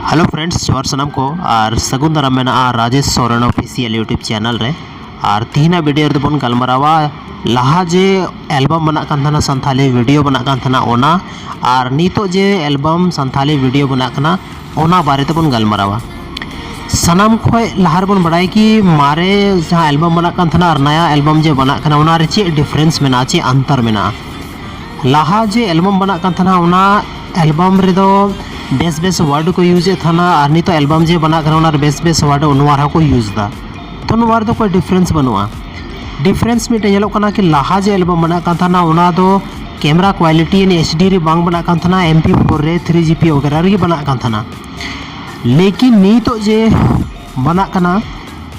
Hello friends जोर सनम को और सगुन दाराम मेना Rajesh Soren official YouTube channel रे और तीना वीडियो रे बन गलमारावा लहा जे एल्बम बना कान थाना संथाली वीडियो बना कान थाना ओना और नितो जे एल्बम संथाली वीडियो बना काना ओना बारे ते बन गलमारावा सनम खोय लहार बन बड़ाई कि मारे जहाँ एल्बम बना कान थाना और नया एल्बम जे बना काना ओना रे चे डिफरेंस मेना चे अंतर मेना लहा जे एल्बम बना कान थाना ओना एल्बम रे दो बेस बेस वर्ड को यूज थाना और नितो एल्बम जे बना करना बेस बेस वर्ड उनवार को यूज दा तो उनवार दो कोई डिफरेंस बनवा डिफरेंस मिटे येलो कना कि लहा जे एल्बम बना कान थाना ओना दो कैमरा क्वालिटी इन एचडी रे बांग बना कान थाना MP4 रे 3GP वगैरह रे बना कान थाना लेकिन नितो जे बना कना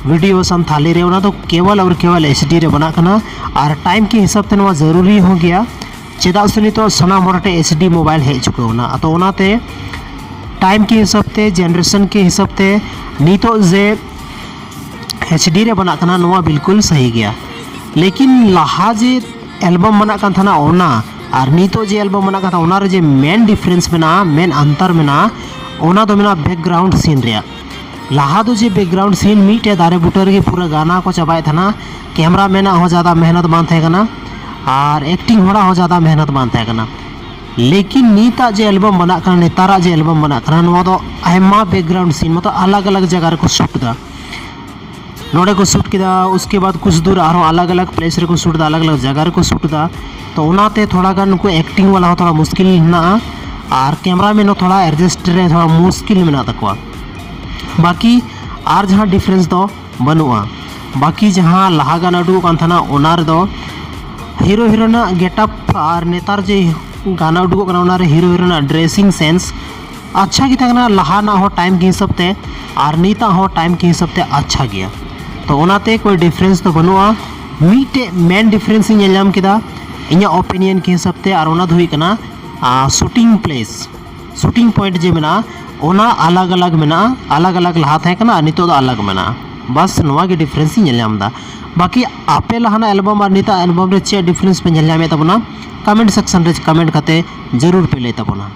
वीडियो संथाली रे ओना दो केवल और केवल एचडी रे बना कना और टाइम के हिसाब से जरूरी हो गया चेदा से नितो सना मोरटे एचडी मोबाइल हे चुको ना तो ओनाते टाइम के हिसाब से जनरेशन के हिसाब से नितो जे एचडी रे बना कना नोआ बिल्कुल सही गया लेकिन लहा जे एल्बम बना कान थाना ओना और नितो जे एल्बम बना कान ओना रे जे मेन डिफरेंस मेना मेन अंतर मेना ओना दो मेना बैकग्राउंड सीन रे लहा दो जे बैकग्राउंड सीन मीटे दारे बुटर के पूरा गाना को चबाय थाना कैमरा मेना हो ज़्यादा मेहनत मान थे कना और एक्टिंग होड़ा हो ज़्यादा मेहनत मान थे कना लेकिन नीता जे एल्बम बना करना नेतारा जे एल्बम बना करना नवा दो आयमा बैकग्राउंड सीन मतलब अलग अलग जगह रे को शूट दा नोड़े को शूट किदा उसके बाद कुछ दूर और अलग अलग प्लेस रे को शूट दा अलग अलग जगह रे को शूट दा तो उनाते थोड़ा गान को एक्टिंग वाला हो थोड़ा मुश्किल ना और कैमरा में थोड़ा एडजस्ट रे थोड़ा मुश्किल में ना तकवा बाकी और जहाँ डिफरेंस दो बनुआ बाकी जहाँ लहा गान उडू कान थाना ओनार दो हीरो हीरोना गेटअप और नेतार जे गाना उडू हीरो हीरोना ड्रेसिंग सेंस अच्छा की था लहा ना हो टाइम के हिसाब से और नीता हो टाइम के हिसाब से अच्छा गया तो ओनाते कोई डिफरेंस तो बनुआ मीटे मेन डिफरेंस इन किदा इन्या ओपिनियन के हिसाब से और ओना धुई कना शूटिंग प्लेस शूटिंग पॉइंट जे मेना ओना अलग अलग मेना अलग अलग लहा थे कना नितो अलग मेना बस नवा के डिफरेंस दा बाकी आपे लहाना एल्बम और नीता एल्बम रे चे डिफरेंस पे तबना कमेंट सेक्शन रे कमेंट कते जरूर पे ले तबना।